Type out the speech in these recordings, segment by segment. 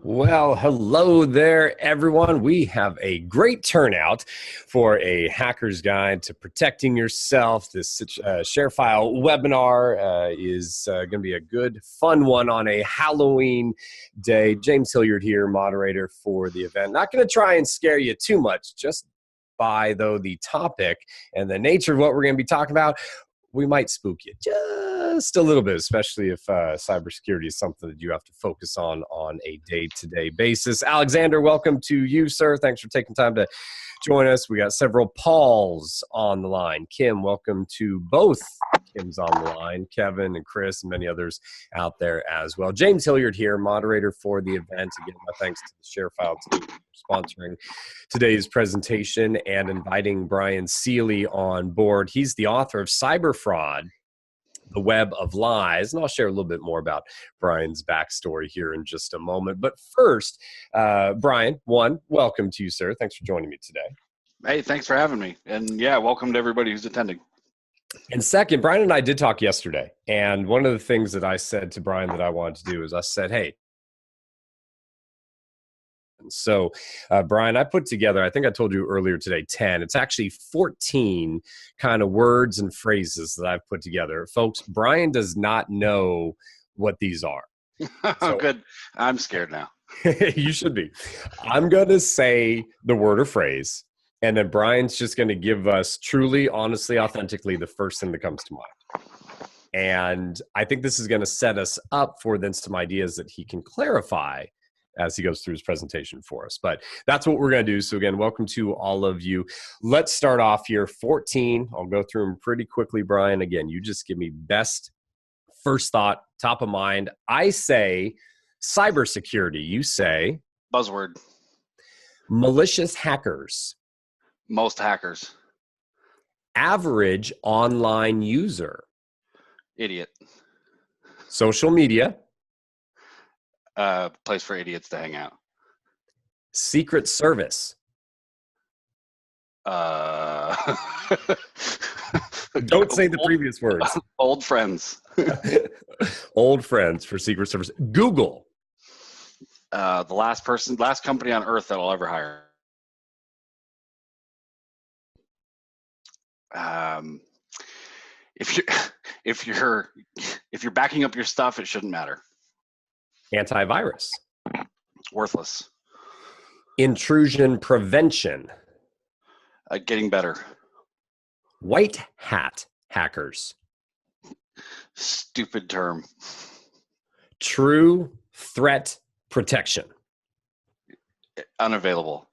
Well, hello there, everyone. We have a great turnout for a hacker's guide to protecting yourself. This ShareFile webinar is going to be a good, fun one on a Halloween day. James Hilliard here, moderator for the event. Not going to try and scare you too much, just by, though, the topic and the nature of what we're going to be talking about. We might spook you just a little bit, especially if cybersecurity is something that you have to focus on a day-to-day basis. Alexander, welcome to you, sir. Thanks for taking time to join us. We got several Pauls on the line. Kim, welcome to both Kims on the line, Kevin and Chris, and many others out there as well. James Hilliard here, moderator for the event. Again, my thanks to the ShareFile team for sponsoring today's presentation and inviting Bryan Seley on board. He's the author of Cyber Fraud, The Web of Lies, and I'll share a little bit more about Bryan's backstory here in just a moment. But first, Bryan, welcome to you, sir. Thanks for joining me today. Hey, thanks for having me. And yeah, welcome to everybody who's attending. And second, Bryan and I did talk yesterday, and one of the things that I said to Bryan that I wanted to do is I said, hey, so, Bryan, I put together, I think I told you earlier today, 10. It's actually 14 kind of words and phrases that I've put together. Folks, Bryan does not know what these are. So, good. I'm scared now. You should be. I'm going to say the word or phrase, and then Bryan's just going to give us truly, honestly, authentically the first thing that comes to mind. And I think this is going to set us up for then some ideas that he can clarify as he goes through his presentation for us. But that's what we're going to do. So again, welcome to all of you. Let's start off here. 14. I'll go through them pretty quickly, Bryan. Again, you just give me best first thought, top of mind. I say cybersecurity. You say buzzword. Malicious hackers. Most hackers. Average online user. Idiot. Social media. Place for idiots to hang out. Secret Service. Don't say the previous words. Old friends. Old friends for Secret Service. Google. The last company on earth that I'll ever hire. If you're backing up your stuff, it shouldn't matter. Antivirus. Worthless. Intrusion prevention. Getting better. White hat hackers. Stupid term. True threat protection. Unavailable.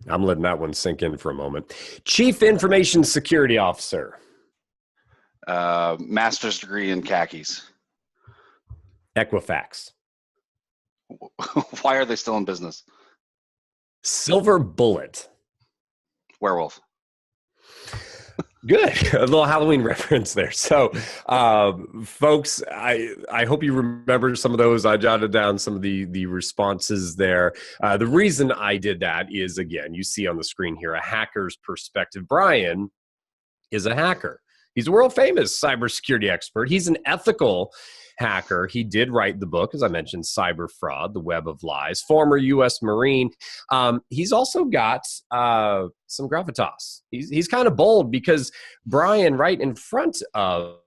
I'm letting that one sink in for a moment. Chief Information Security Officer. Master's degree in khakis. Equifax. Why are they still in business? Silver bullet. Werewolf. Good. A little Halloween reference there. So, folks, I hope you remember some of those. I jotted down some of the responses there. The reason I did that is, again, you see on the screen here, a hacker's perspective. Bryan is a hacker. He's a world famous cybersecurity expert. He's an ethical hacker. He did write the book, as I mentioned, Cyber Fraud, The Web of Lies, former U.S. Marine. He's also got some gravitas. He's kind of bold because Bryan, right in front of,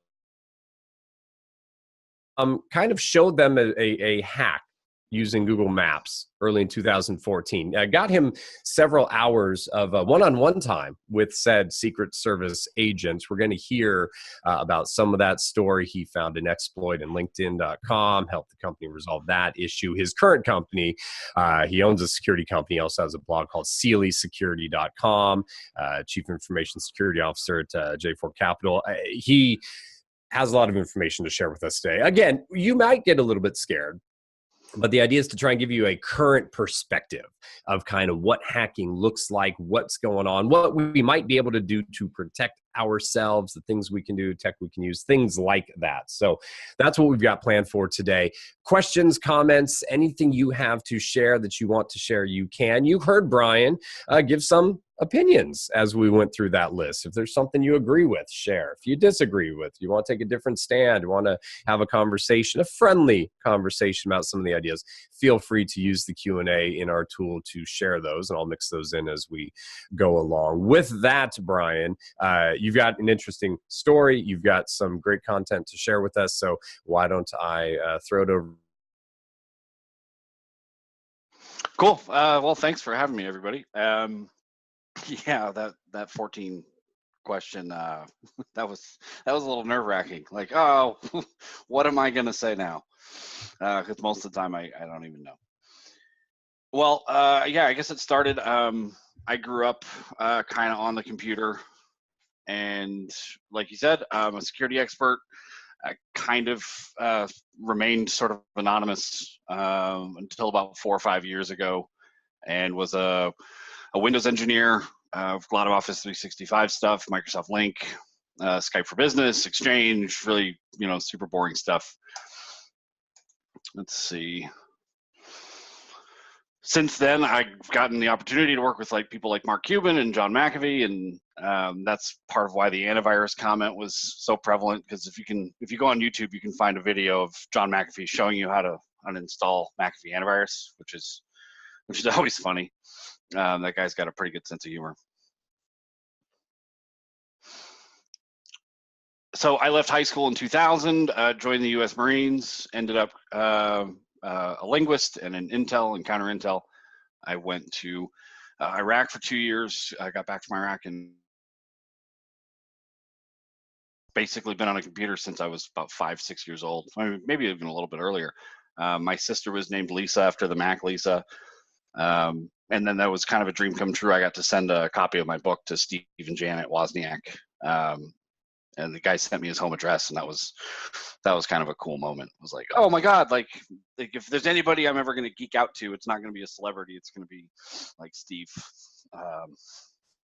kind of showed them a hack using Google Maps early in 2014. Got him several hours of one-on-one time with said Secret Service agents. We're going to hear about some of that story. He found an exploit in LinkedIn.com, helped the company resolve that issue. His current company, he owns a security company, also has a blog called SeleySecurity.com, Chief Information Security Officer at J4 Capital. He has a lot of information to share with us today. Again, you might get a little bit scared, but the idea is to try and give you a current perspective of kind of what hacking looks like, what's going on, what we might be able to do to protect ourselves, the things we can do, tech we can use, things like that. So that's what we've got planned for today. Questions, comments, anything you have to share that you want to share, you can. You heard Bryan give some opinions as we went through that list. If there's something you agree with, share. If you disagree with, you want to take a different stand, you want to have a conversation, a friendly conversation about some of the ideas, feel free to use the Q&A in our tool to share those, and I'll mix those in as we go along. With that, Bryan, you've got an interesting story. You've got some great content to share with us, so why don't I throw it over? Cool. Well, thanks for having me, everybody. Yeah, that 14 question, that was a little nerve-wracking. Like, oh, what am I gonna say now? Because most of the time I don't even know. Well, yeah, I guess it started. I grew up kind of on the computer, and like you said, I'm a security expert. I kind of remained sort of anonymous until about 4 or 5 years ago, and was a Windows engineer, a lot of Office 365 stuff, Microsoft Link, Skype for Business, Exchange, really, super boring stuff. Let's see. Since then, I've gotten the opportunity to work with people like Mark Cuban and John McAfee, and that's part of why the antivirus comment was so prevalent. Because if you go on YouTube, you can find a video of John McAfee showing you how to uninstall McAfee antivirus, which is always funny. That guy's got a pretty good sense of humor. So I left high school in 2000, joined the U.S. Marines, ended up a linguist and an intel and counter intel. I went to Iraq for 2 years. I got back from Iraq and basically been on a computer since I was about 5, 6 years old. I mean, maybe even a little bit earlier. My sister was named Lisa after the Mac Lisa. And then that was kind of a dream come true. I got to send a copy of my book to Steve and Janet Wozniak. And the guy sent me his home address, and that was kind of a cool moment. It was like, oh my God, like if there's anybody I'm ever going to geek out to, it's not going to be a celebrity. It's going to be like Steve,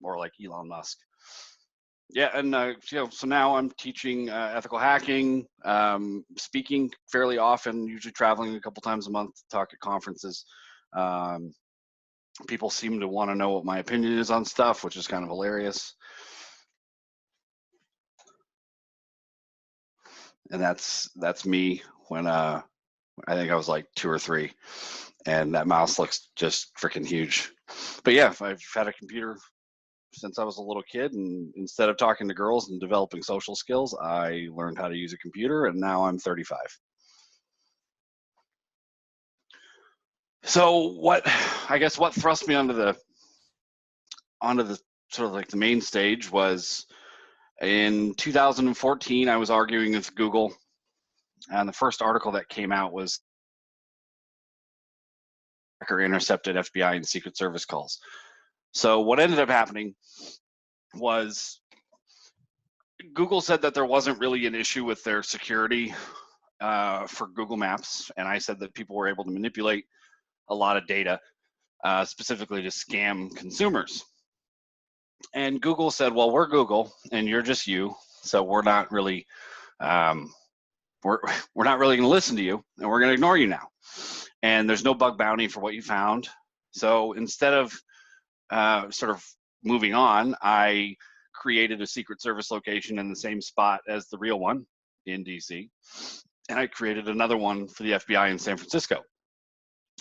or like Elon Musk. Yeah, and so now I'm teaching ethical hacking, speaking fairly often, usually traveling a couple times a month to talk at conferences. People seem to want to know what my opinion is on stuff, which is kind of hilarious. And that's me when I think I was like 2 or 3, and that mouse looks just freaking huge. But yeah, I've had a computer since I was a little kid, and instead of talking to girls and developing social skills, I learned how to use a computer, and now I'm 35. So what thrust me onto the sort of like the main stage was in 2014. I was arguing with Google, and the first article that came out was hacker intercepted FBI and Secret Service calls. So what ended up happening was Google said that there wasn't really an issue with their security for Google Maps, and I said that people were able to manipulate a lot of data, specifically to scam consumers. And Google said, well, we're Google and you're just you, so we're not really we're not really going to listen to you, and we're going to ignore you now. And there's no bug bounty for what you found. So instead of sort of moving on, I created a Secret Service location in the same spot as the real one in DC, and I created another one for the FBI in San Francisco.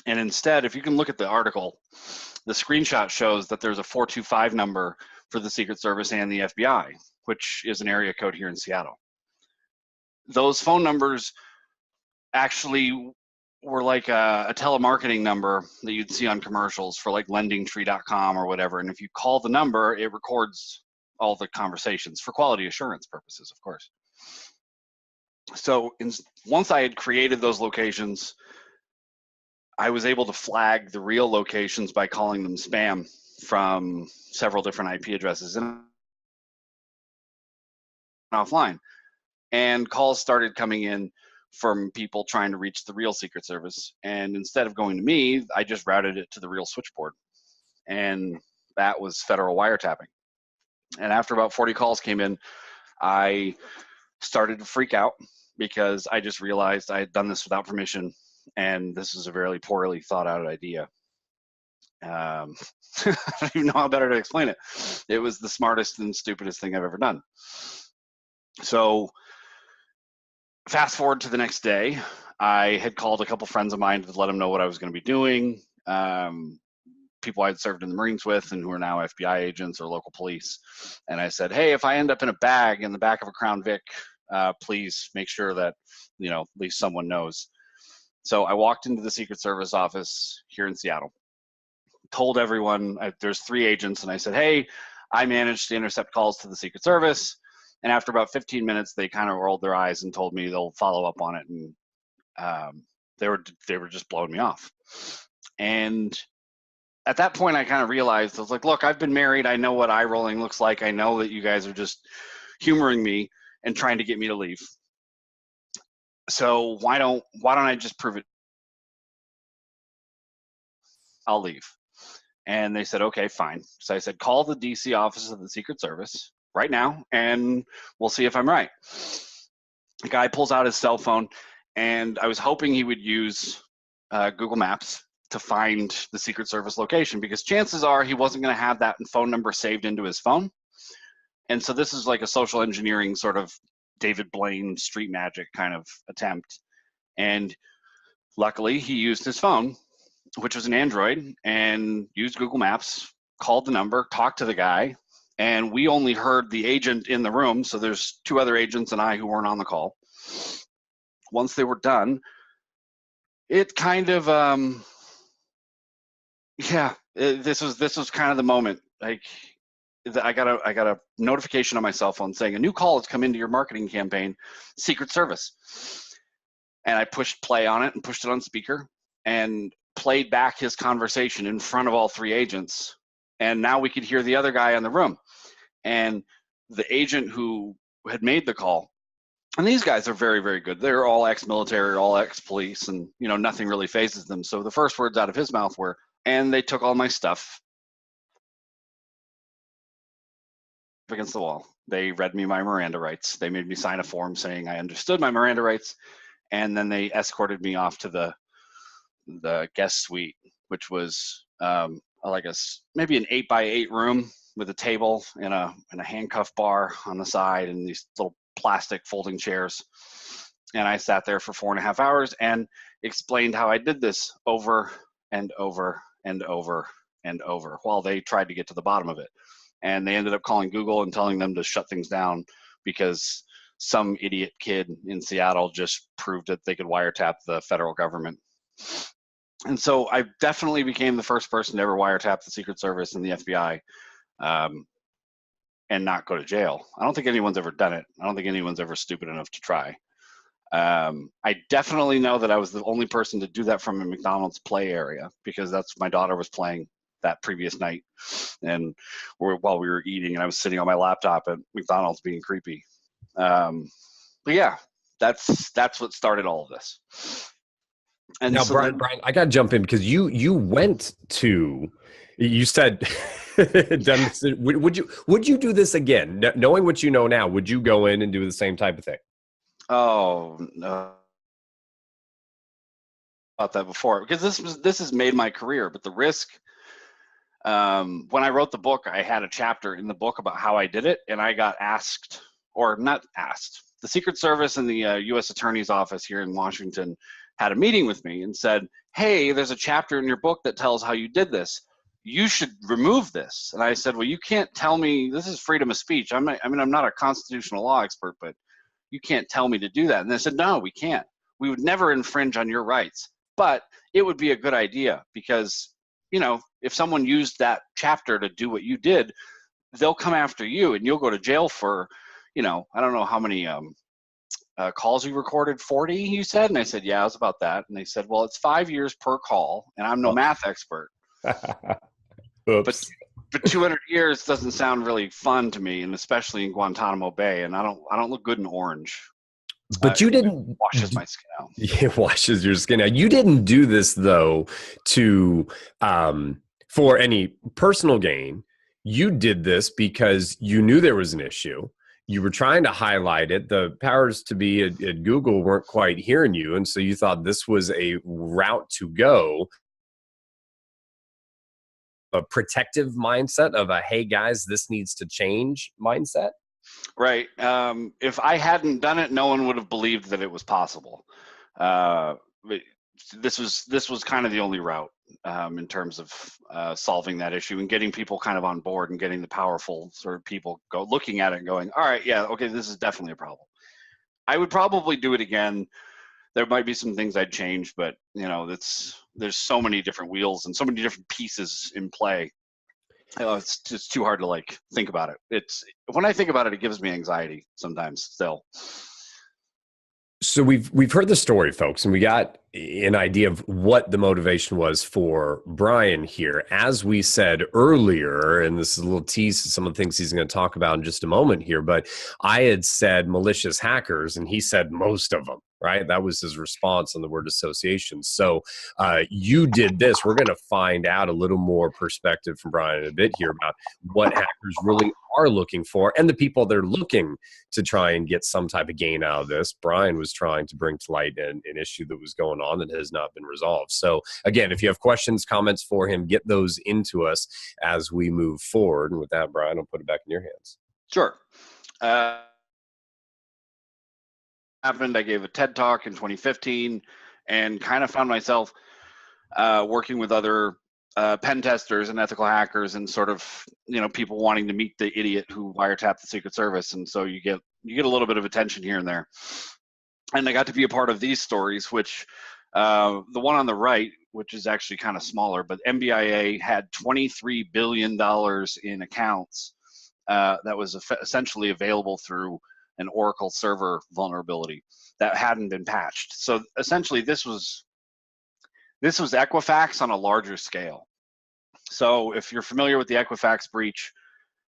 And instead, if you can look at the article, the screenshot shows that there's a 425 number for the Secret Service and the FBI, which is an area code here in Seattle. Those phone numbers actually were like a telemarketing number that you'd see on commercials for like lendingtree.com or whatever. And if you call the number, it records all the conversations for quality assurance purposes, of course. So once I had created those locations, I was able to flag the real locations by calling them spam from several different IP addresses and offline. And calls started coming in from people trying to reach the real Secret Service. And instead of going to me, I just routed it to the real switchboard. And that was federal wiretapping. And after about 40 calls came in, I started to freak out because I just realized I had done this without permission, and this is a very poorly thought out idea. I don't even know how better to explain it. It was the smartest and stupidest thing I've ever done. So fast forward to the next day, I had called a couple friends of mine to let them know what I was going to be doing. People I'd served in the Marines with and who are now FBI agents or local police. And I said, hey, if I end up in a bag in the back of a Crown Vic, please make sure that, at least someone knows. So I walked into the Secret Service office here in Seattle, told everyone, there's 3 agents, and I said, hey, I managed to intercept calls to the Secret Service. And after about 15 minutes, they kind of rolled their eyes and told me they'll follow up on it. And they were just blowing me off. And at that point, I kind of realized, I was like, look, I've been married. I know what eye rolling looks like. I know that you guys are just humoring me and trying to get me to leave. So why don't I just prove it? I'll leave. And they said, okay, fine. So I said, call the DC office of the Secret Service right now, and we'll see if I'm right. The guy pulls out his cell phone, and I was hoping he would use Google Maps to find the Secret Service location, because chances are he wasn't going to have that phone number saved into his phone. And so this is like a social engineering sort of David Blaine street magic kind of attempt. And luckily he used his phone, which was an Android, and used Google Maps, called the number, talked to the guy, and we only heard the agent in the room. So there's 2 other agents and I who weren't on the call. Once they were done, it kind of, this was kind of the moment. Like, I got a notification on my cell phone saying a new call has come into your marketing campaign, Secret Service. And I pushed play on it and pushed it on speaker and played back his conversation in front of all 3 agents. And now we could hear the other guy in the room. And the agent who had made the call, and these guys are very, very good. They're all ex-military, all ex-police, and nothing really phases them. So the first words out of his mouth were, and they took all my stuff against the wall. They read me my Miranda rights. They made me sign a form saying I understood my Miranda rights, and then they escorted me off to the guest suite, which was maybe an 8x8 room with a table and a handcuff bar on the side and these little plastic folding chairs. And I sat there for 4.5 hours and explained how I did this over and over and over and over while they tried to get to the bottom of it. And they ended up calling Google and telling them to shut things down because some idiot kid in Seattle just proved that they could wiretap the federal government. And so I definitely became the first person to ever wiretap the Secret Service and the FBI and not go to jail. I don't think anyone's ever done it. I don't think anyone's ever stupid enough to try. I definitely know that I was the only person to do that from a McDonald's play area, because that's my daughter was playing that previous night, and while we were eating, and I was sitting on my laptop at McDonald's being creepy. But yeah, that's what started all of this. And now, so Bryan, I got to jump in because you went to, you said, would you do this again? Knowing what you know now, would you go in and do the same type of thing? Oh, no. About that before, because this has made my career, but the risk, when I wrote the book, I had a chapter in the book about how I did it, and I got asked, or not asked, the Secret Service and the U.S. Attorney's Office here in Washington had a meeting with me and said, hey, there's a chapter in your book that tells how you did this. You should remove this. And I said, well, you can't tell me, this is freedom of speech. I'm not a constitutional law expert, but you can't tell me to do that. And they said, no, we can't. We would never infringe on your rights, but it would be a good idea because, if someone used that chapter to do what you did, they'll come after you and you'll go to jail for, I don't know how many calls you recorded, 40, you said? And I said, yeah, it was about that. And they said, well, it's 5 years per call, and I'm no math expert. Oops. But 200 years doesn't sound really fun to me, and especially in Guantanamo Bay, and I don't look good in orange. But you didn't. It washes my skin out. It washes your skin out. You didn't do this though for any personal gain. you did this because you knew there was an issue. You were trying to highlight it. The powers to be at Google weren't quite hearing you. And so you thought this was a route to go, a protective mindset of a, hey guys, this needs to change mindset. Right. If I hadn't done it, no one would have believed that it was possible. But this was kind of the only route in terms of solving that issue and getting people kind of on board and getting the powerful sort of people looking at it and going, all right, yeah, okay, this is definitely a problem. I would probably do it again. There might be some things I'd change, but there's so many different wheels and so many different pieces in play. It's just too hard to think about it. When I think about it, it gives me anxiety sometimes still. So we've heard the story, folks, and we got an idea of what the motivation was for Bryan here. As we said earlier, and this is a little tease to some of the things he's going to talk about in just a moment here, but I had said malicious hackers, and he said most of them, right? That was his response on the word association. So you did this. We're going to find out a little more perspective from Bryan in a bit here about what hackers really are looking for and the people they're looking to try and get some type of gain out of this. Bryan was trying to bring to light an issue that was going on that has not been resolved. So again, if you have questions, comments for him, get those into us as we move forward. And with that, Bryan, I'll put it back in your hands. Sure. Happened. I gave a TED Talk in 2015 and kind of found myself working with other pen testers and ethical hackers and sort of, people wanting to meet the idiot who wiretapped the Secret Service. And so you get a little bit of attention here and there. And I got to be a part of these stories, which the one on the right, which is actually kind of smaller, but MBIA had $23 billion in accounts that was essentially available through an Oracle server vulnerability that hadn't been patched. So essentially this was Equifax on a larger scale. So if you're familiar with the Equifax breach,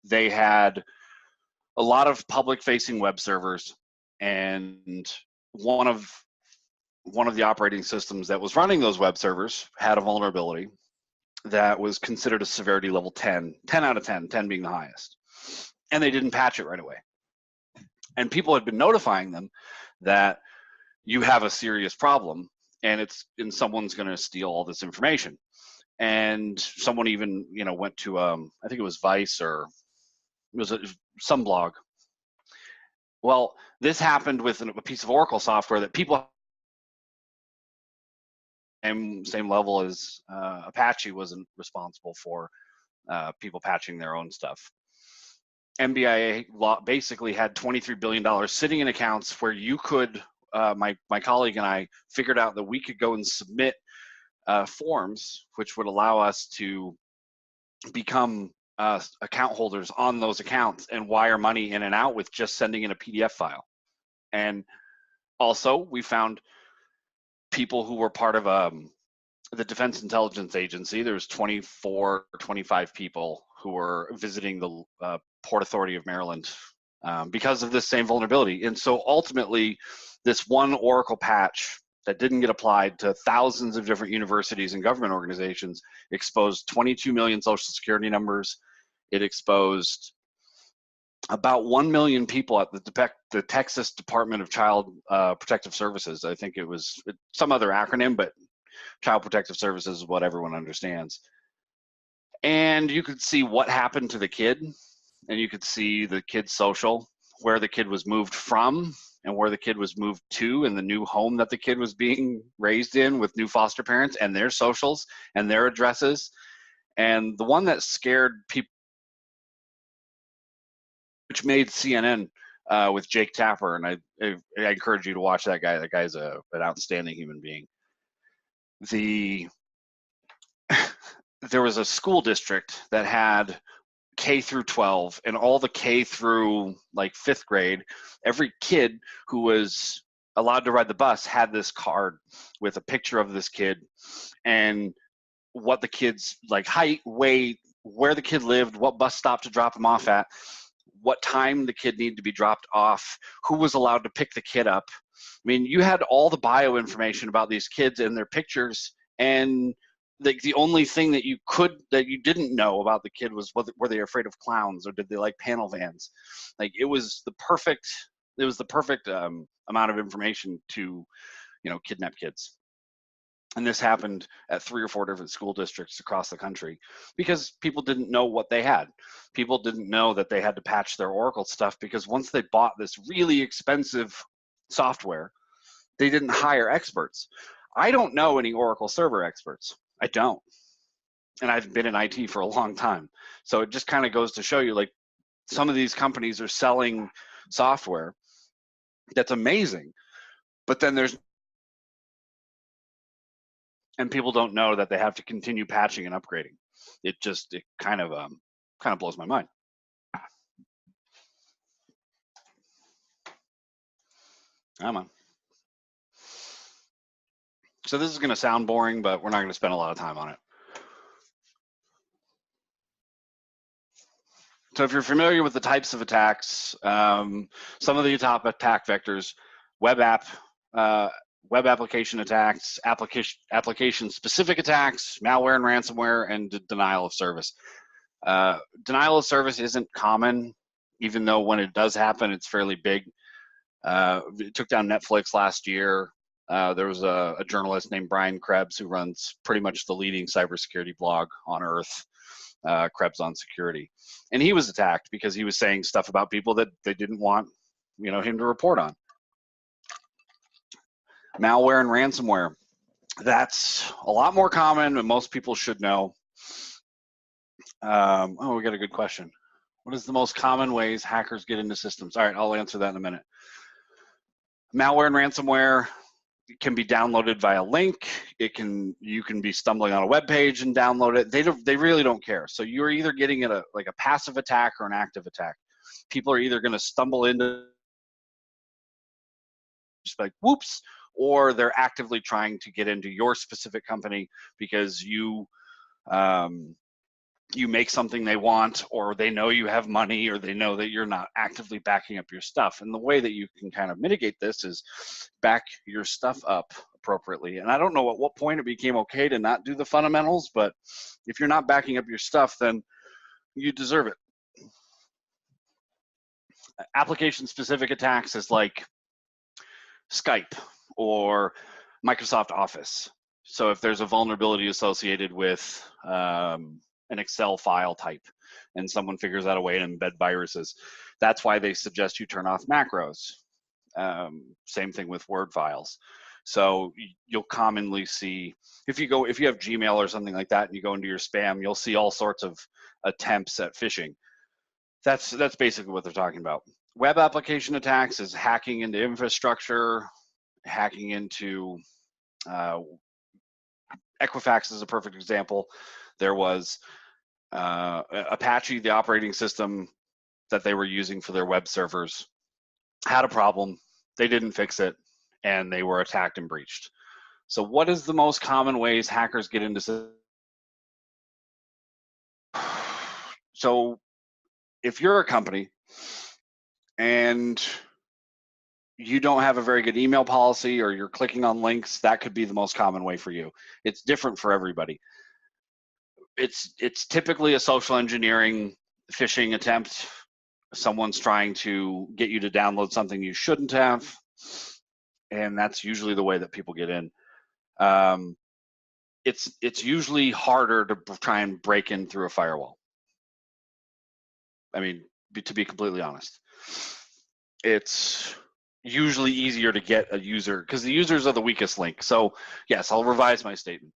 they had a lot of public-facing web servers, and one of the operating systems that was running those web servers had a vulnerability that was considered a severity level 10 out of 10 being the highest. And they didn't patch it right away. And people had been notifying them that you have a serious problem and someone's going to steal all this information. And someone even, went to, I think it was Vice, or it was some blog. Well, this happened with a piece of Oracle software that people same level as Apache wasn't responsible for people patching their own stuff. MBIA basically had $23 billion sitting in accounts where you could, my colleague and I figured out that we could go and submit forms which would allow us to become account holders on those accounts and wire money in and out with just sending in a PDF file. And also we found people who were part of the Defense Intelligence Agency. There was 24 or 25 people who were visiting the Port Authority of Maryland because of this same vulnerability. And so ultimately, this one Oracle patch that didn't get applied to thousands of different universities and government organizations exposed 22 million Social Security numbers. It exposed about 1 million people at the Texas Department of Child Protective Services. I think it was some other acronym, but Child Protective Services is what everyone understands. And you could see what happened to the kid, and you could see the kid's social, where the kid was moved from and where the kid was moved to, and the new home that the kid was being raised in with new foster parents, and their socials and their addresses. And the one that scared people, which made CNN with Jake Tapper, and I encourage you to watch that guy. That guy's an outstanding human being. There was a school district that had K through 12, and all the K through fifth grade, every kid who was allowed to ride the bus had this card with a picture of this kid and what the kid's height, weight, where the kid lived, what bus stop to drop him off at, what time the kid needed to be dropped off, who was allowed to pick the kid up. I mean, you had all the bio information about these kids and their pictures, and the only thing that you didn't know about the kid was were they afraid of clowns or did they like panel vans? Like it was the perfect amount of information to kidnap kids. And this happened at 3 or 4 different school districts across the country because people didn't know what they had. People didn't know that they had to patch their Oracle stuff because once they bought this really expensive software, they didn't hire experts. I don't know any Oracle server experts. I don't. And I've been in IT for a long time. So it just kind of goes to show you, like, some of these companies are selling software that's amazing, but then and people don't know that they have to continue patching and upgrading. It kind of blows my mind. Come on. So this is going to sound boring, but we're not going to spend a lot of time on it. So if you're familiar with the types of attacks, some of the top attack vectors: web application attacks, application-specific attacks, malware and ransomware, and denial of service. Denial of service isn't common, even though when it does happen, it's fairly big. It took down Netflix last year. There was a journalist named Bryan who runs pretty much the leading cybersecurity blog on earth, Krebs on Security. And he was attacked because he was saying stuff about people that they didn't want him to report on. Malware and ransomware. That's a lot more common, and most people should know. We got a good question. What is the most common ways hackers get into systems? All right, I'll answer that in a minute. Malware and ransomware can be downloaded via link. You can be stumbling on a web page and download it. They really don't care. So you're either getting a passive attack or an active attack. People are either going to stumble into just like whoops, or they're actively trying to get into your specific company because you make something they want, or they know you have money, or they know that you're not actively backing up your stuff. And the way that you can kind of mitigate this is back your stuff up appropriately. And I don't know at what point it became okay to not do the fundamentals, but if you're not backing up your stuff, then you deserve it. Application-specific attacks is like Skype or Microsoft Office. So if there's a vulnerability associated with an Excel file type and someone figures out a way to embed viruses, that's why they suggest you turn off macros. Same thing with Word files. So you'll commonly see, if you have Gmail or something like that and you go into your spam, you'll see all sorts of attempts at phishing. That's basically what they're talking about. Web application attacks is hacking into infrastructure, hacking into Equifax is a perfect example. There was Apache, the operating system that they were using for their web servers, had a problem. They didn't fix it, and they were attacked and breached. So what is the most common ways hackers get into? So if you're a company and you don't have a very good email policy, or you're clicking on links, that could be the most common way for you. It's different for everybody. It's typically a social engineering phishing attempt. Someone's trying to get you to download something you shouldn't have, and that's usually the way that people get in. It's usually harder to try and break in through a firewall. I mean, to be completely honest, it's usually easier to get a user because the users are the weakest link. So yes, I'll revise my statement.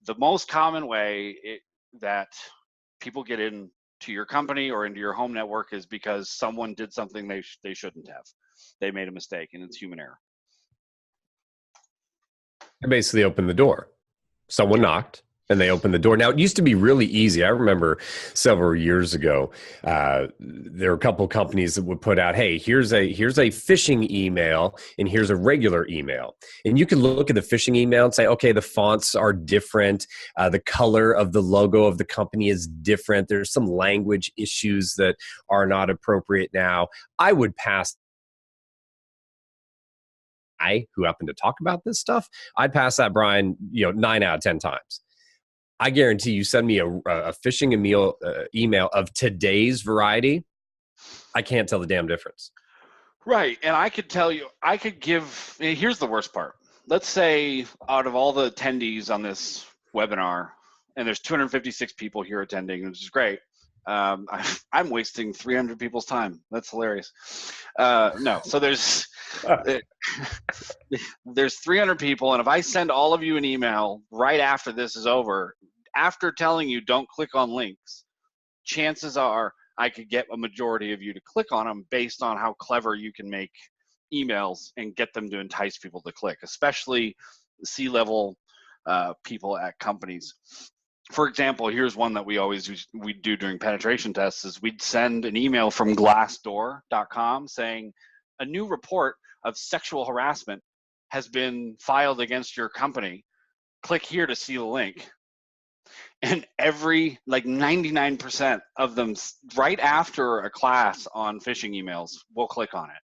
The most common way that people get into your company or into your home network is because someone did something they shouldn't have. They made a mistake, and it's human error. I basically opened the door. Someone knocked and they opened the door. Now, it used to be really easy. I remember several years ago, there were a couple of companies that would put out, hey, here's a phishing email and here's a regular email. And you could look at the phishing email and say, okay, the fonts are different. The color of the logo of the company is different. There's some language issues that are not appropriate now. I would pass who happened to talk about this stuff, I'd pass that, Bryan, 9 out of 10 times. I guarantee you send me a phishing email of today's variety, I can't tell the damn difference. Right. And I could tell you, here's the worst part. Let's say out of all the attendees on this webinar, and there's 256 people here attending, which is great. I'm wasting 300 people's time. That's hilarious. No, so there's 300 people, and if I send all of you an email right after this is over, after telling you don't click on links, chances are I could get a majority of you to click on them based on how clever you can make emails and get them to entice people to click, especially C-level people at companies. For example, here's one that we do during penetration tests is we'd send an email from glassdoor.com saying a new report of sexual harassment has been filed against your company. Click here to see the link. And 99% of them right after a class on phishing emails will click on it.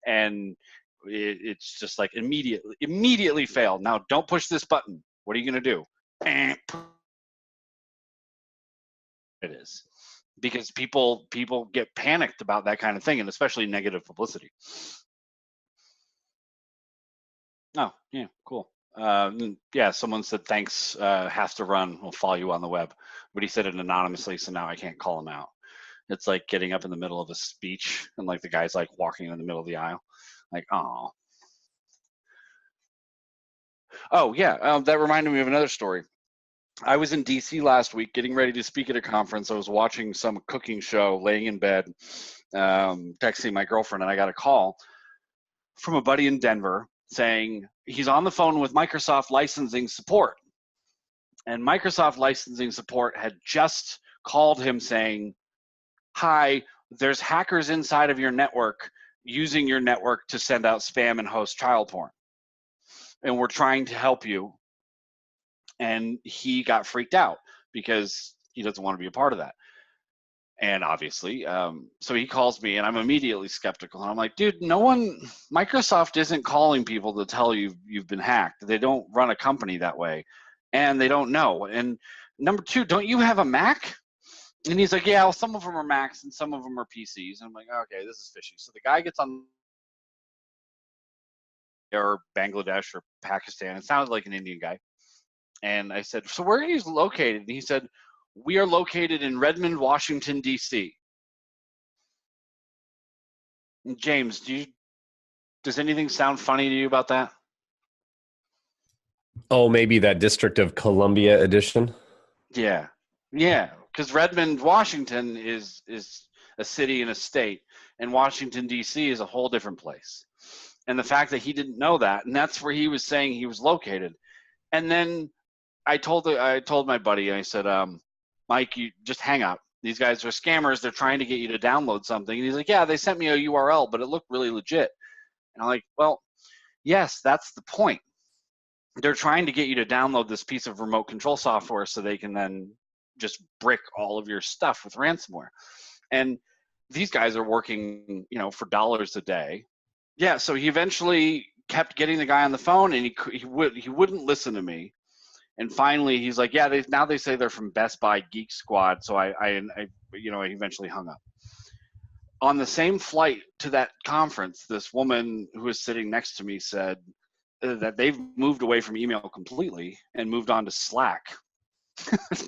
And it's just like immediately failed. Now don't push this button. What are you going to do? It is because people get panicked about that kind of thing, and especially negative publicity. Oh, yeah, cool. Yeah, someone said thanks, has to run, we'll follow you on the web. But he said it anonymously, so now I can't call him out. It's like getting up in the middle of a speech and like the guy's like walking in the middle of the aisle. Like, oh. Oh, yeah, that reminded me of another story. I was in DC last week getting ready to speak at a conference. I was watching some cooking show, laying in bed, texting my girlfriend, and I got a call from a buddy in Denver saying he's on the phone with Microsoft licensing support. And Microsoft licensing support had just called him saying, hi, there's hackers inside of your network using your network to send out spam and host child porn. And we're trying to help you. And he got freaked out because he doesn't want to be a part of that. And obviously, so he calls me and I'm immediately skeptical. And I'm like, dude, Microsoft isn't calling people to tell you you've been hacked. They don't run a company that way. And they don't know. And number two, don't you have a Mac? And he's like, yeah, well, some of them are Macs and some of them are PCs. And I'm like, okay, this is fishy. So the guy gets on, or Bangladesh or Pakistan. It sounded like an Indian guy. And I said, so where are you located? And he said, we are located in Redmond, Washington, D.C. James, does anything sound funny to you about that? Oh, maybe that District of Columbia edition? Yeah. Because Redmond, Washington is a city and a state, and Washington, D.C. is a whole different place. And the fact that he didn't know that, and that's where he was saying he was located. And then I told my buddy, I said, Mike, you just hang up. These guys are scammers. They're trying to get you to download something. And he's like, yeah, they sent me a URL, but it looked really legit. And I'm like, well, yes, that's the point. They're trying to get you to download this piece of remote control software so they can then just brick all of your stuff with ransomware. And these guys are working, for dollars a day. Yeah, so he eventually kept getting the guy on the phone, and he wouldn't listen to me. And finally, he's like, yeah, now they say they're from Best Buy Geek Squad. So I eventually hung up. On the same flight to that conference, this woman who was sitting next to me said that they've moved away from email completely and moved on to Slack.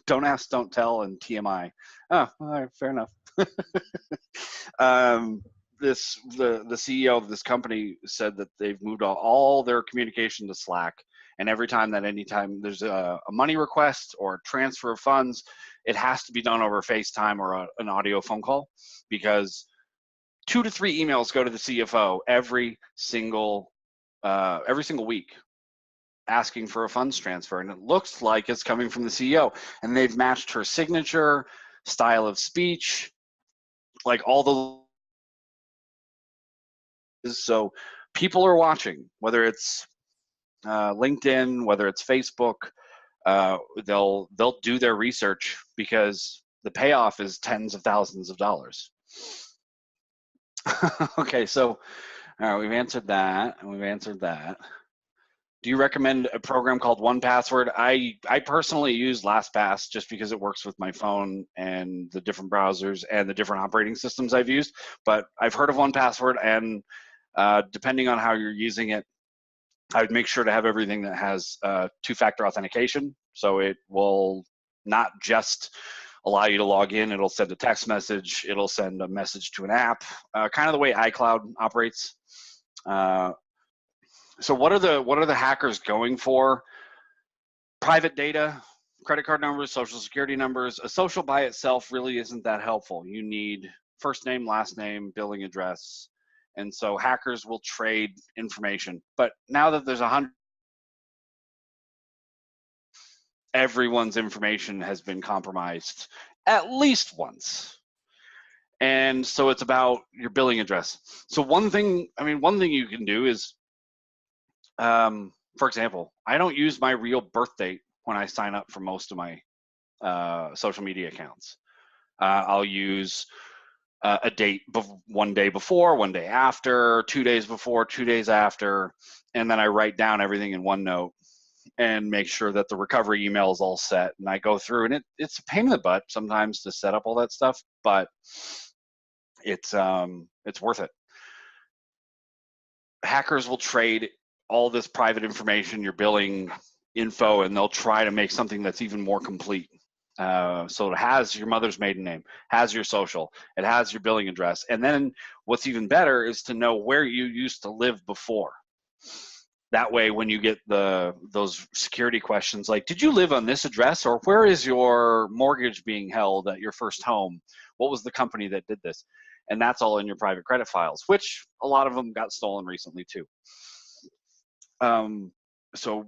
Don't ask, don't tell, and TMI. Oh, all right, fair enough. The CEO of this company said that they've moved all their communication to Slack. And anytime there's a money request or a transfer of funds, it has to be done over FaceTime or an audio phone call, because 2 to 3 emails go to the CFO every single week asking for a funds transfer. And it looks like it's coming from the CEO. And they've matched her signature, style of speech, like all the. So people are watching, whether it's LinkedIn, whether it's Facebook, they'll do their research because the payoff is tens of thousands of dollars. Okay, so all right, we've answered that, and we've answered that. Do you recommend a program called 1Password? I personally use LastPass just because it works with my phone and the different browsers and the different operating systems I've used. But I've heard of 1Password, and depending on how you're using it, I would make sure to have everything that has two-factor authentication. So it will not just allow you to log in, it'll send a text message, it'll send a message to an app, kind of the way iCloud operates. So what are the hackers going for? Private data, credit card numbers, social security numbers. A social by itself really isn't that helpful. You need first name, last name, billing address. And so hackers will trade information. But now that there's 100, everyone's information has been compromised at least once. And so it's about your billing address. So one thing you can do is, for example, I don't use my real birth date when I sign up for most of my social media accounts. I'll use a date one day before, one day after, 2 days before, 2 days after, and then I write down everything in OneNote and make sure that the recovery email is all set. And I go through, and it's a pain in the butt sometimes to set up all that stuff, but it's worth it. Hackers will trade all this private information, your billing info, and they'll try to make something that's even more complete. So it has your mother's maiden name, has your social, it has your billing address. And then what's even better is to know where you used to live before. That way, when you get those security questions like, did you live on this address, or where is your mortgage being held at your first home? What was the company that did this? And that's all in your private credit files, which a lot of them got stolen recently too. So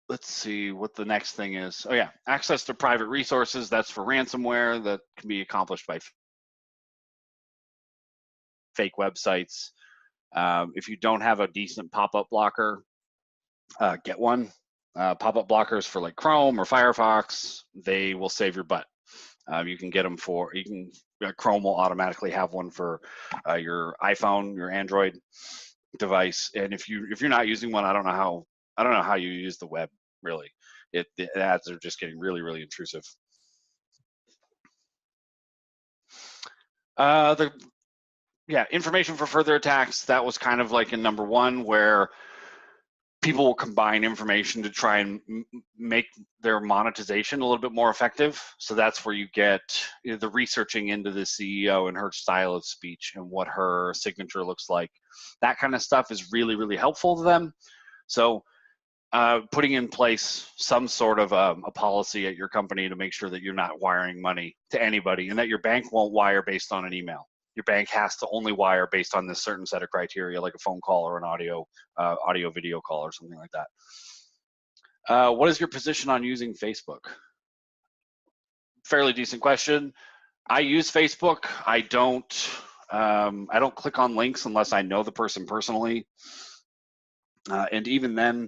let's see what the next thing is. Oh yeah, access to private resources. That's for ransomware that can be accomplished by fake websites. If you don't have a decent pop-up blocker, get one. Pop-up blockers for like Chrome or Firefox, they will save your butt. You can get them for, Chrome will automatically have one for your iPhone, your Android device. And if you're not using one, I don't know how you use the web, really. The ads are just getting really, really intrusive. Information for further attacks, that was kind of like in number one, where people will combine information to try and make their monetization a little bit more effective. So that's where you get the researching into the CEO and her style of speech and what her signature looks like. That kind of stuff is really, really helpful to them. So putting in place some sort of a policy at your company to make sure that you're not wiring money to anybody, and that your bank won't wire based on an email. Your bank has to only wire based on this certain set of criteria, like a phone call or an audio video call or something like that. What is your position on using Facebook? Fairly decent question. I use Facebook. I don't click on links unless I know the person personally. And even then,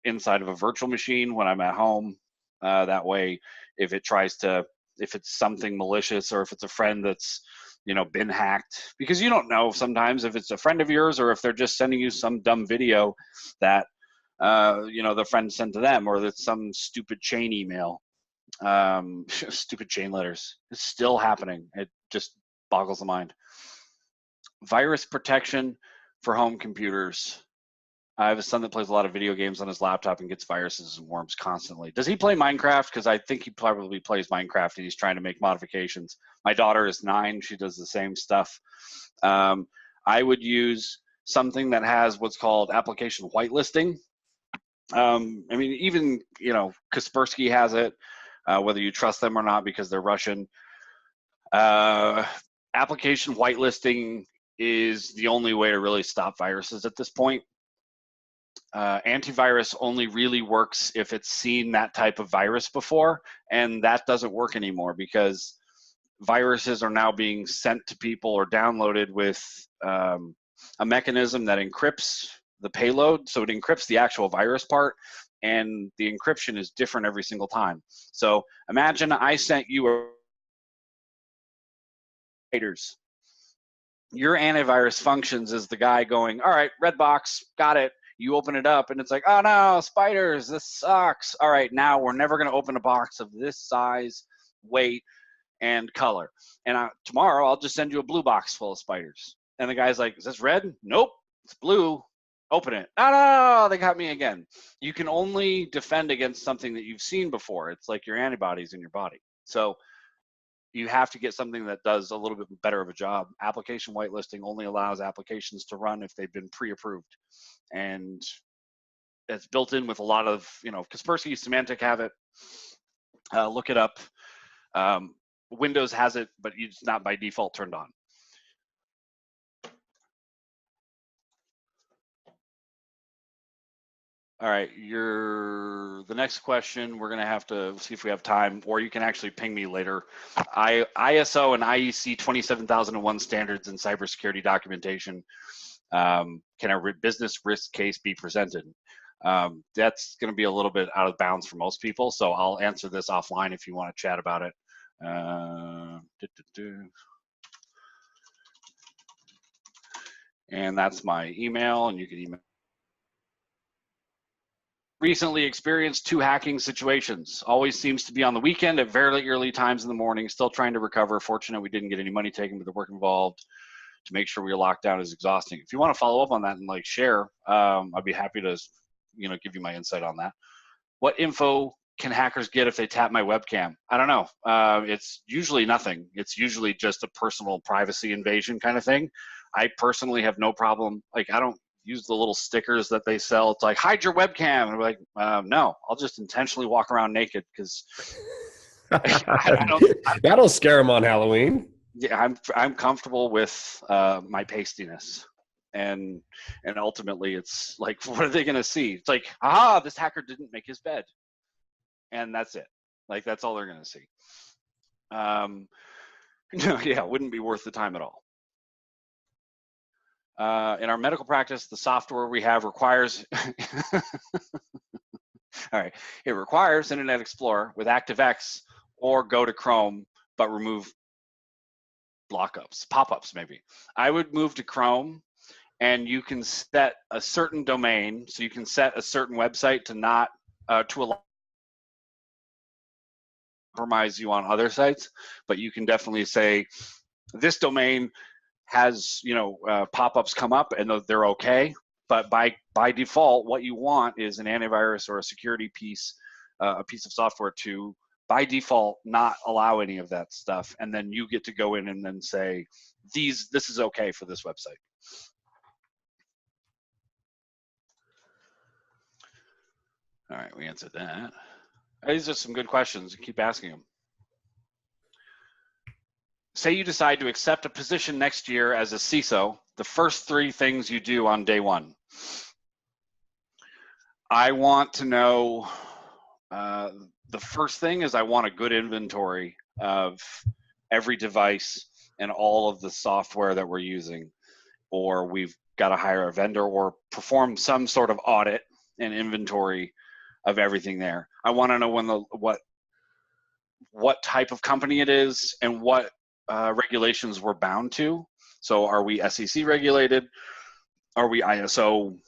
inside of a virtual machine when I'm at home. That way, if it's something malicious, or if it's a friend that's been hacked, because you don't know sometimes if it's a friend of yours or if they're just sending you some dumb video that the friend sent to them, or that's some stupid chain email, stupid chain letters. It's still happening. It just boggles the mind. Virus protection for home computers. I have a son that plays a lot of video games on his laptop and gets viruses and worms constantly. Does he play Minecraft? Because I think he probably plays Minecraft and he's trying to make modifications. My daughter is 9. She does the same stuff. I would use something that has what's called application whitelisting. Even, Kaspersky has it, whether you trust them or not because they're Russian. Application whitelisting is the only way to really stop viruses at this point. Antivirus only really works if it's seen that type of virus before, and that doesn't work anymore because viruses are now being sent to people or downloaded with a mechanism that encrypts the payload. So it encrypts the actual virus part, and the encryption is different every single time. So imagine I sent you a your antivirus functions as the guy going, all right, red box, got it. You open it up and it's like, oh no, spiders, this sucks. All right, now we're never going to open a box of this size, weight, and color. And tomorrow I'll just send you a blue box full of spiders. And the guy's like, is this red? Nope, it's blue. Open it. No, no, they got me again. You can only defend against something that you've seen before. It's like your antibodies in your body. So you have to get something that does a little bit better of a job. Application whitelisting only allows applications to run if they've been pre-approved. And it's built in with a lot of, Kaspersky, Symantec have it. Look it up. Windows has it, but it's not by default turned on. All right, the next question, we're gonna have to see if we have time, or you can actually ping me later. ISO and IEC 27001 standards in cybersecurity documentation. Can a business risk case be presented? That's gonna be a little bit out of bounds for most people, so I'll answer this offline if you wanna chat about it. And that's my email, and you can email. Recently experienced 2 hacking situations. Always seems to be on the weekend at very early times in the morning. Still trying to recover. Fortunate we didn't get any money taken, but the work involved to make sure we are locked down is exhausting. If you want to follow up on that and share, I'd be happy to, give you my insight on that. What info can hackers get if they tap my webcam? I don't know. It's usually nothing. It's usually just a personal privacy invasion kind of thing. I personally have no problem. I don't use the little stickers that they sell. It's like, hide your webcam. And we're like, no, I'll just intentionally walk around naked because that'll scare them on Halloween. Yeah, I'm comfortable with my pastiness. And ultimately it's like, what are they going to see? It's like, this hacker didn't make his bed. And that's it. Like, that's all they're going to see. It wouldn't be worth the time at all. In our medical practice, the software we have requires, all right, it requires Internet Explorer with ActiveX or go to Chrome, but remove pop-ups maybe. I would move to Chrome, and you can set a certain domain, so you can set a certain website to not, to allow compromise you on other sites, but you can definitely say, this domain has pop-ups come up and they're okay, but by default what you want is an antivirus or a security piece, a piece of software to by default not allow any of that stuff, and then you get to go in and then say this is okay for this website. All right, we answered that. These are some good questions. Keep asking them. Say you decide to accept a position next year as a CISO, the first 3 things you do on day 1. I want to know, the first thing is I want a good inventory of every device and all of the software that we're using, or we've got to hire a vendor or perform some sort of audit and inventory of everything there. I want to know what type of company it is and what regulations we're bound to. So are we SEC regulated? Are we ISO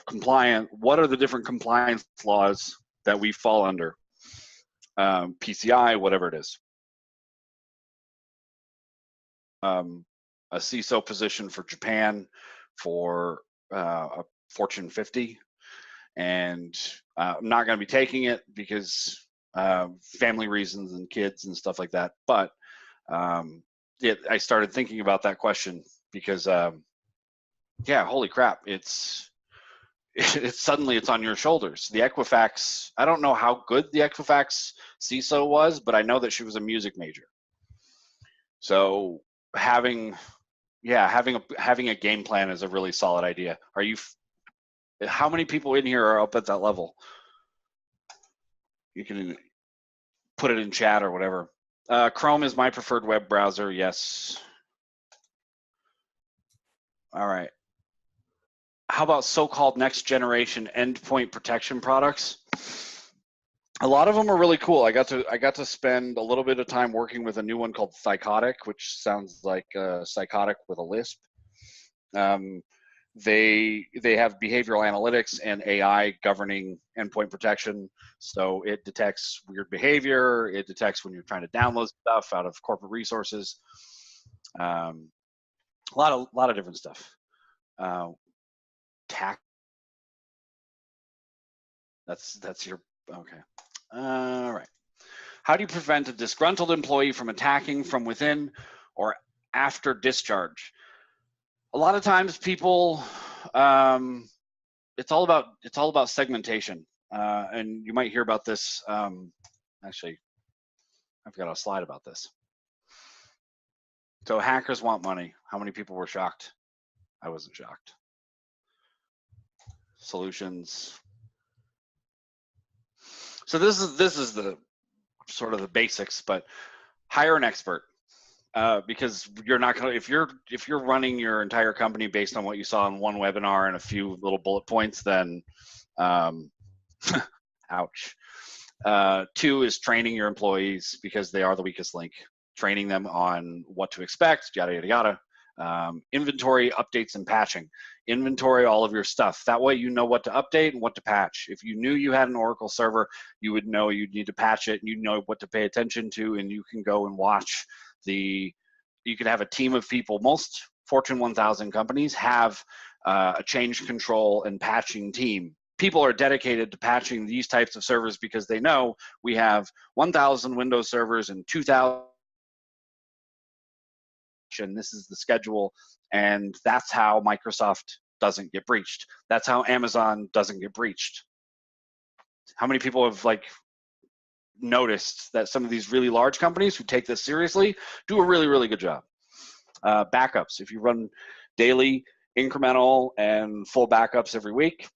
compliant? What are the different compliance laws that we fall under? PCI, whatever it is. A CISO position for Japan for a Fortune 50. And I'm not going to be taking it because family reasons and kids and stuff like that. But I started thinking about that question because, holy crap, it's suddenly it's on your shoulders. The Equifax, I don't know how good the Equifax CISO was, but I know that she was a music major. So having a game plan is a really solid idea. How many people in here are up at that level? You can put it in chat or whatever. Chrome is my preferred web browser, yes. All right. How about so-called next generation endpoint protection products? A lot of them are really cool. I got to spend a little bit of time working with a new one called Psychotic, which sounds like psychotic with a lisp. They have behavioral analytics and AI governing endpoint protection. So it detects weird behavior. It detects when you're trying to download stuff out of corporate resources. A lot of different stuff. Tax. That's your okay. All right. How do you prevent a disgruntled employee from attacking from within or after discharge? A lot of times people, it's all about segmentation, and you might hear about this. Actually, I've got a slide about this. So hackers want money. How many people were shocked? I wasn't shocked. Solutions. So this is the sort of the basics, but hire an expert. Because you're not going to, if you're running your entire company based on what you saw in one webinar and a few little bullet points, then ouch. Two is training your employees, because they are the weakest link. Training them on what to expect, yada yada yada. Inventory, updates, and patching. Inventory all of your stuff. That way you know what to update and what to patch. If you knew you had an Oracle server, you would know you'd need to patch it, and you know what to pay attention to, and you can go and watch you can have a team of people. Most Fortune 1000 companies have a change control and patching team. People are dedicated to patching these types of servers because they know we have 1,000 Windows servers and 2,000. And this is the schedule, and that's how Microsoft doesn't get breached. That's how Amazon doesn't get breached. How many people have noticed that some of these really large companies who take this seriously do a really, really good job? Backups. If you run daily, incremental, and full backups every week,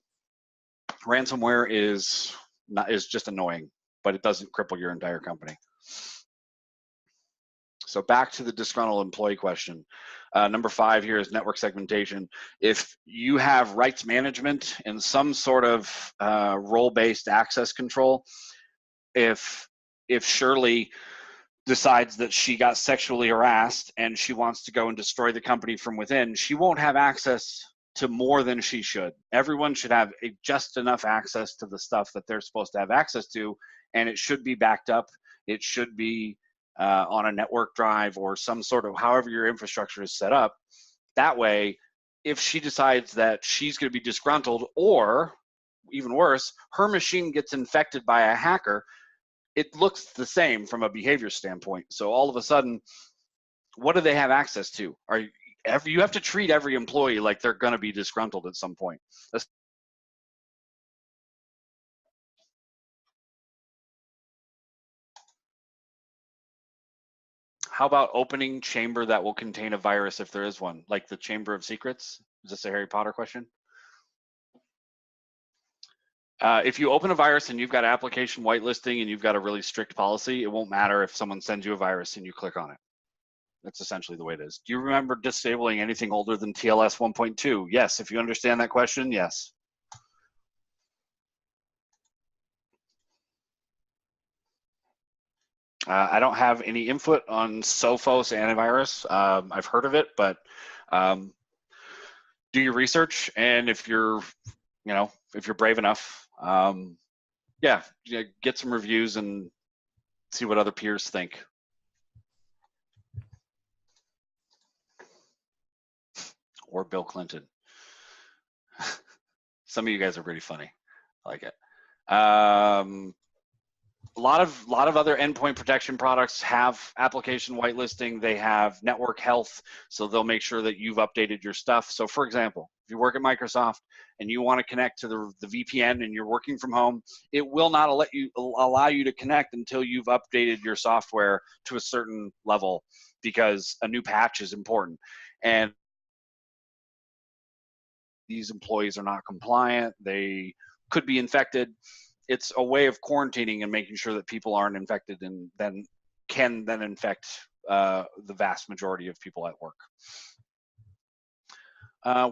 ransomware is just annoying, but it doesn't cripple your entire company. So back to the disgruntled employee question. Number 5 here is network segmentation. If you have rights management and some sort of role-based access control, if Shirley decides that she got sexually harassed and she wants to go and destroy the company from within, she won't have access to more than she should. Everyone should have just enough access to the stuff that they're supposed to have access to, and it should be backed up. It should be on a network drive or some sort of, however your infrastructure is set up. That way, if she decides that she's going to be disgruntled, or even worse, her machine gets infected by a hacker, it looks the same from a behavior standpoint. So all of a sudden, what do they have access to? You have to treat every employee like they're going to be disgruntled at some point. How about opening chamber that will contain a virus if there is one, like the Chamber of Secrets? Is this a Harry Potter question? If you open a virus and you've got application whitelisting and you've got a really strict policy, it won't matter if someone sends you a virus and you click on it. That's essentially the way it is. Do you remember disabling anything older than TLS 1.2? Yes, if you understand that question, yes. I don't have any input on Sophos antivirus. I've heard of it, but do your research, and if you're brave enough, yeah, get some reviews and see what other peers think. Or Bill Clinton. Some of you guys are pretty funny. I like it. A lot of other endpoint protection products have application whitelisting. They have network health, so they'll make sure that you've updated your stuff. So for example, if you work at Microsoft and you want to connect to the VPN and you're working from home, it will not allow you to connect until you've updated your software to a certain level, because a new patch is important. And these employees are not compliant. They could be infected. It's a way of quarantining and making sure that people aren't infected, and then can then infect the vast majority of people at work.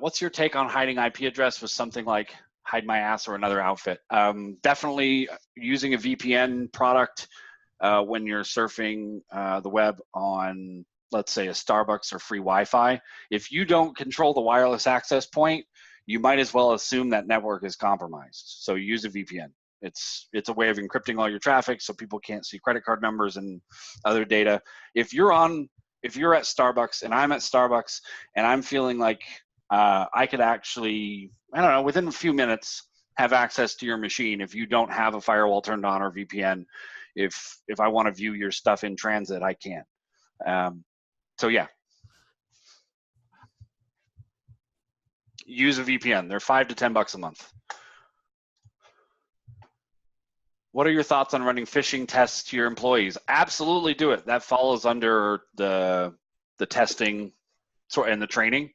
What's your take on hiding IP address with something like Hide My Ass or another outfit. Definitely using a VPN product when you're surfing the web on, let's say, a Starbucks or free Wi-Fi. If you don't control the wireless access point, you might as well assume that network is compromised. So use a VPN. It's a way of encrypting all your traffic so people can't see credit card numbers and other data. If you're at Starbucks and I'm at Starbucks and I'm feeling like I could actually, I don't know, within a few minutes have access to your machine if you don't have a firewall turned on or VPN. If I want to view your stuff in transit, I can. So yeah, use a VPN. They're $5 to $10 a month. What are your thoughts on running phishing tests to your employees? Absolutely do it. That falls under the testing and the training.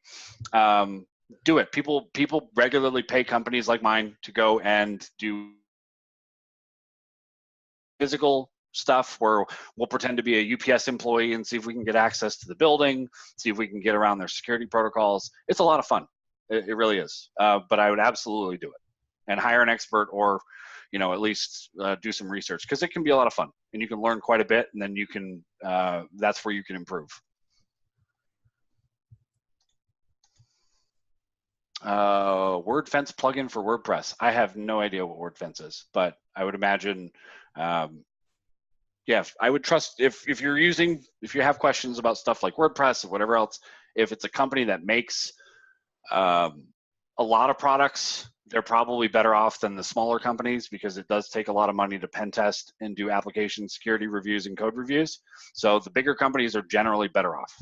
Do it. People regularly pay companies like mine to go and do physical stuff where we'll pretend to be a UPS employee and see if we can get access to the building, see if we can get around their security protocols. It's a lot of fun. It really is. But I would absolutely do it and hire an expert, or at least do some research, because it can be a lot of fun and you can learn quite a bit, and then you can that's where you can improve. WordFence plugin for WordPress. I have no idea what WordFence is, but I would imagine, yeah, I would trust if you have questions about stuff like WordPress or whatever else, if it's a company that makes a lot of products, they're probably better off than the smaller companies, because it does take a lot of money to pen test and do application security reviews and code reviews. So the bigger companies are generally better off.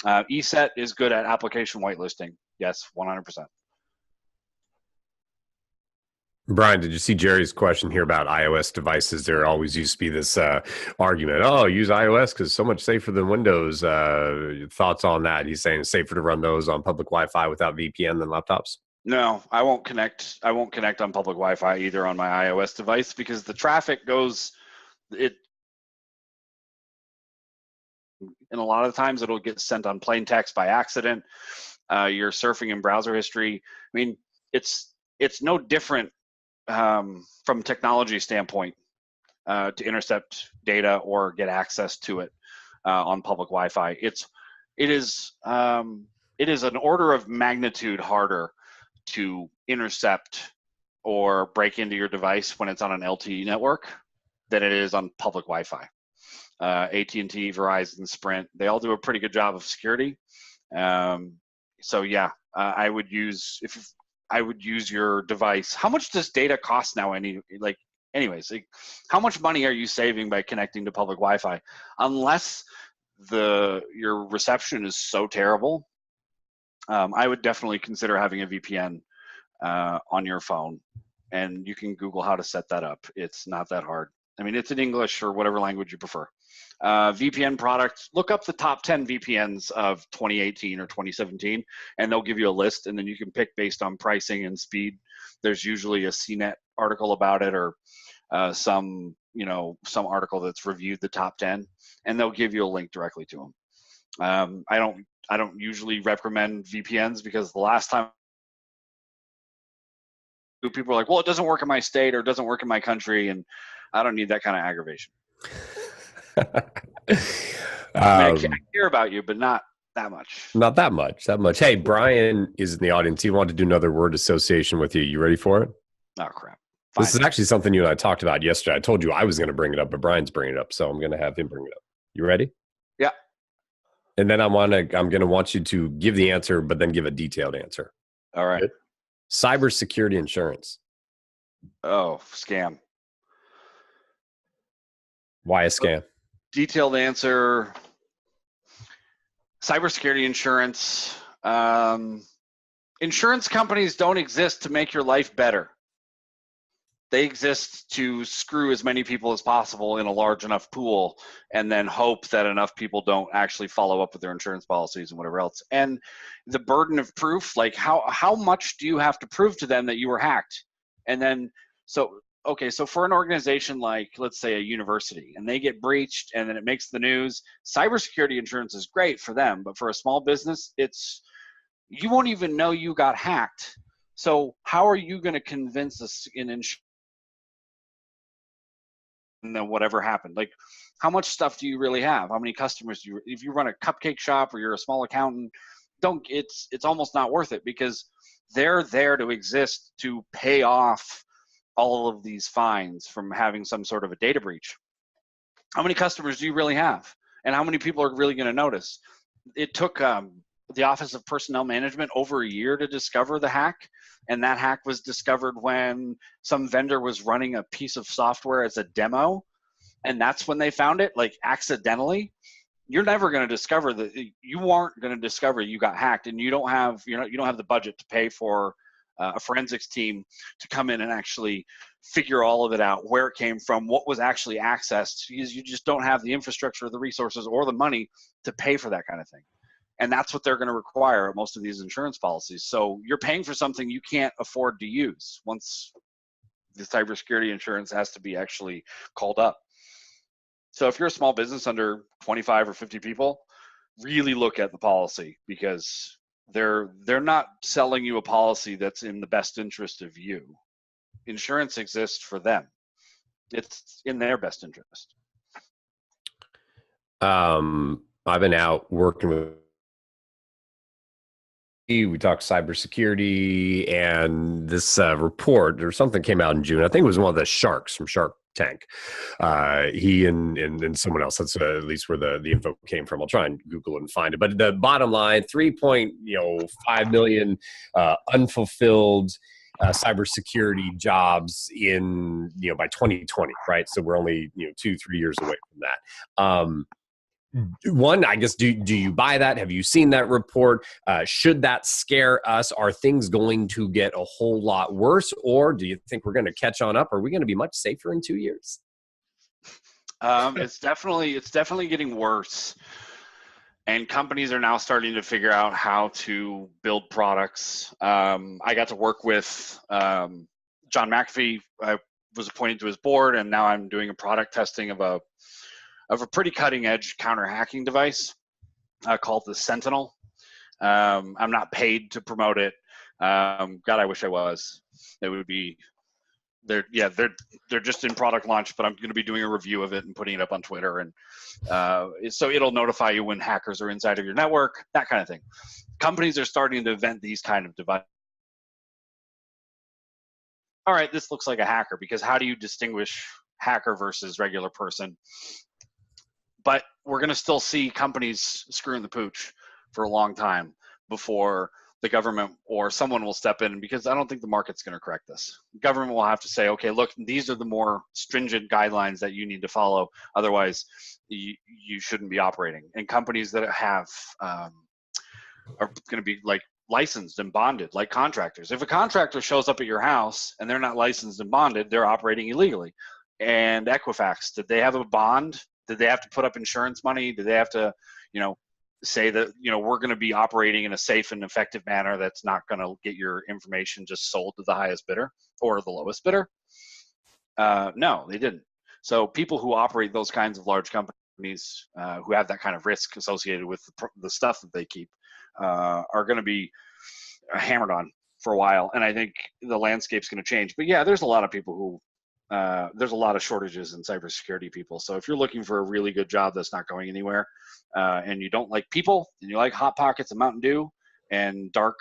ESET is good at application whitelisting. Yes, 100%. Bryan, did you see Jerry's question here about iOS devices? There always used to be this argument, use iOS because it's so much safer than Windows. Thoughts on that? He's saying it's safer to run those on public Wi-Fi without VPN than laptops? No, I won't connect on public Wi-Fi either on my iOS device, because the traffic goes, and a lot of times it'll get sent on plain text by accident. You're surfing in browser history. I mean, it's no different from a technology standpoint to intercept data or get access to it on public Wi-Fi. It is an order of magnitude harder to intercept or break into your device when it's on an LTE network than it is on public Wi-Fi. AT&T, Verizon, Sprint, they all do a pretty good job of security. So yeah, I would use your device. How much does data cost now? Anyways, how much money are you saving by connecting to public Wi-Fi? Unless your reception is so terrible, I would definitely consider having a VPN on your phone, and you can Google how to set that up. It's not that hard. I mean, it's in English or whatever language you prefer. VPN product, look up the top 10 VPNs of 2018 or 2017, and they'll give you a list, and then you can pick based on pricing and speed. There's usually a CNET article about it, or some article that's reviewed the top 10, and they'll give you a link directly to them. I don't usually recommend VPNs, because the last time people are like, well, it doesn't work in my state or it doesn't work in my country, and I don't need that kind of aggravation. I care about you, but not that much. Not that much. Hey, Bryan is in the audience. He wanted to do another word association with you. You ready for it? Oh, crap. Fine. This is actually something you and I talked about yesterday. I told you I was going to bring it up, but Bryan's bringing it up, so I'm going to have him bring it up. You ready? Yeah. And then I'm going to want you to give the answer, but then give a detailed answer. All right. Good? Cybersecurity insurance. Oh, scam. Why a scam? Detailed answer. Cybersecurity insurance. Insurance companies don't exist to make your life better. They exist to screw as many people as possible in a large enough pool, and then hope that enough people don't actually follow up with their insurance policies and whatever else. And the burden of proof, like how much do you have to prove to them that you were hacked? And then, so for an organization like, let's say, a university, and they get breached and then it makes the news, cybersecurity insurance is great for them, but for a small business, you won't even know you got hacked. So how are you going to convince us in insurance and then whatever happened? Like, how much stuff do you really have? How many customers do you, if you run a cupcake shop or you're a small accountant, it's almost not worth it, because they're there to exist to pay off all of these fines from having some sort of a data breach. How many customers do you really have? And how many people are really going to notice? It took the Office of Personnel Management over a year to discover the hack. And that hack was discovered when some vendor was running a piece of software as a demo. And that's when they found it, like accidentally. You're never going to discover that. You aren't going to discover you got hacked, and you don't have the budget to pay for a forensics team to come in and actually figure all of it out, where it came from, what was actually accessed, because you just don't have the infrastructure, the resources, or the money to pay for that kind of thing. And that's what they're going to require at most of these insurance policies. So you're paying for something you can't afford to use once the cybersecurity insurance has to be actually called up. So if you're a small business under 25 or 50 people, really look at the policy, because they're not selling you a policy that's in the best interest of you. Insurance exists for them. It's in their best interest. I've been out working with, we talked cybersecurity, and this report or something came out in June. I think it was one of the sharks from Shark Tank. He and someone else. That's at least where the info came from. I'll try and Google it and find it. But the bottom line: 3.5 million unfulfilled cybersecurity jobs in by 2020. Right. So we're only 2-3 years away from that. One, I guess, do you buy that? Have you seen that report? Should that scare us? Are things going to get a whole lot worse, or do you think we're going to catch on up? Are we going to be much safer in 2 years? It's definitely getting worse, and companies are now starting to figure out how to build products. I got to work with John McAfee. I was appointed to his board, and now I'm doing a product testing of a pretty cutting-edge counter-hacking device called the Sentinel. I'm not paid to promote it. God, I wish I was. It would be. They're just in product launch, but I'm going to be doing a review of it and putting it up on Twitter, and so it'll notify you when hackers are inside of your network, that kind of thing. Companies are starting to invent these kind of devices. All right, this looks like a hacker, because how do you distinguish hacker versus regular person? But we're going to still see companies screwing the pooch for a long time before the government or someone will step in, because I don't think the market's going to correct this. The government will have to say, okay, look, these are the more stringent guidelines that you need to follow. Otherwise, you shouldn't be operating. And companies that have are going to be like licensed and bonded, like contractors. If a contractor shows up at your house and they're not licensed and bonded, they're operating illegally. And Equifax, did they have a bond? Did they have to put up insurance money? Did they have to, say that, we're going to be operating in a safe and effective manner that's not going to get your information just sold to the highest bidder or the lowest bidder? No, they didn't. So people who operate those kinds of large companies who have that kind of risk associated with the stuff that they keep are going to be hammered on for a while. And I think the landscape's going to change. But yeah, there's a lot of people who there's a lot of shortages in cybersecurity people. So if you're looking for a really good job that's not going anywhere, and you don't like people, and you like Hot Pockets and Mountain Dew and dark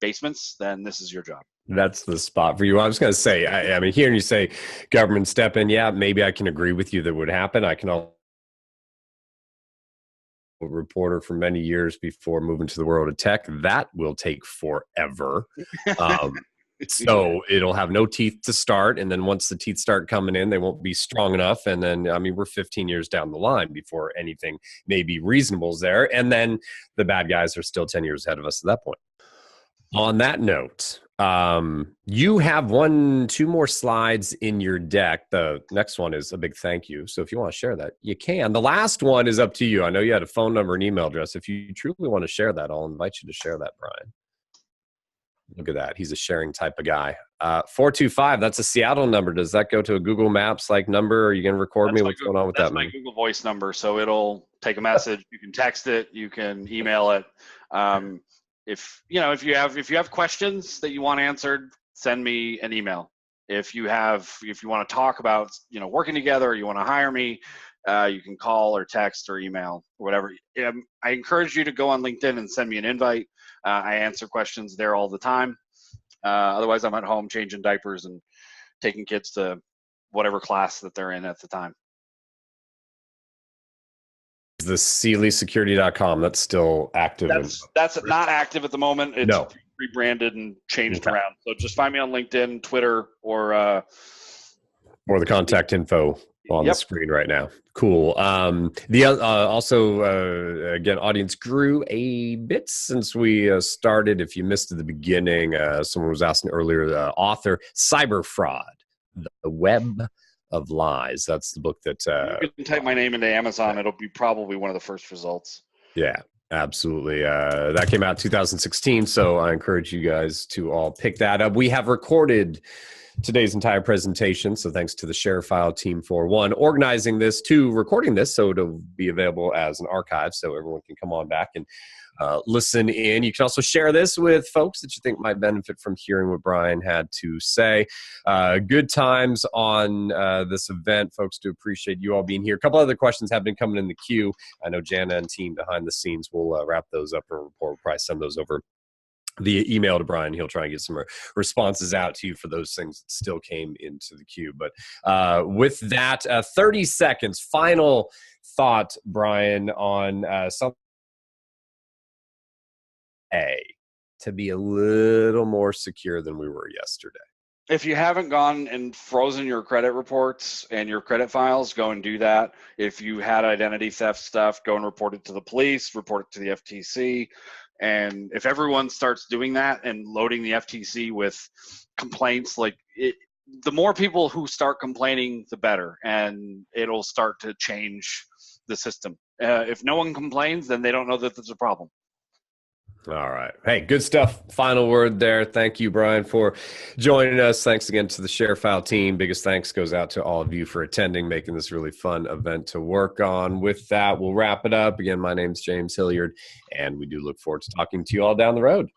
basements, then this is your job. That's the spot for you. I was going to say, I mean, hearing you say government step in, yeah, maybe I can agree with you that would happen. I can also a reporter for many years before moving to the world of tech. That will take forever. So it'll have no teeth to start. And then once the teeth start coming in, they won't be strong enough. And then, I mean, we're 15 years down the line before anything maybe reasonable is there. And then the bad guys are still 10 years ahead of us at that point. On that note, you have 2 more slides in your deck. The next one is a big thank you. So if you want to share that, you can. The last one is up to you. I know you had a phone number and email address. If you truly want to share that, I'll invite you to share that, Bryan. Look at that. He's a sharing type of guy. 425, that's a Seattle number. Does that go to a Google Maps like number? Are you going to record me? What's going on with that? That's my Google Voice number. So it'll take a message. You can text it. You can email it. if you know if you have questions that you want answered, send me an email. If you want to talk about working together, or you want to hire me, you can call or text or email or whatever. I encourage you to go on LinkedIn and send me an invite. I answer questions there all the time. Otherwise, I'm at home changing diapers and taking kids to whatever class that they're in at the time. The SeleySecurity.com, that's still active. That's not active at the moment. It's rebranded and changed around. So just find me on LinkedIn, Twitter, or the contact info on the screen right now. Cool. Also, again, audience grew a bit since we started. If you missed at the beginning, someone was asking earlier, the author, Cyber Fraud, the Web of Lies. That's the book that you can type my name into Amazon. It'll be probably one of the first results. Yeah, absolutely. That came out 2016, so I encourage you guys to all pick that up. We have recorded today's entire presentation, so thanks to the ShareFile team for one, organizing this, two, recording this so it'll be available as an archive so everyone can come on back and listen in. You can also share this with folks that you think might benefit from hearing what Bryan had to say. Good times on this event. Folks, do appreciate you all being here. A couple other questions have been coming in the queue. I know Jana and team behind the scenes will wrap those up and report. We'll probably send those over via email to Bryan. He'll try and get some responses out to you for those things that still came into the queue. But with that, 30 seconds, final thought, Bryan, on something to be a little more secure than we were yesterday. If you haven't gone and frozen your credit reports and your credit files, go and do that. If you had identity theft stuff, go and report it to the police, report it to the FTC. And if everyone starts doing that and loading the FTC with complaints, the more people who start complaining, the better. And it'll start to change the system. If no one complains, then they don't know that there's a problem. All right. Hey, good stuff. Final word there. Thank you, Bryan, for joining us. Thanks again to the ShareFile team. Biggest thanks goes out to all of you for attending, making this really fun event to work on. With that, we'll wrap it up. Again, my name's James Hilliard, and we do look forward to talking to you all down the road.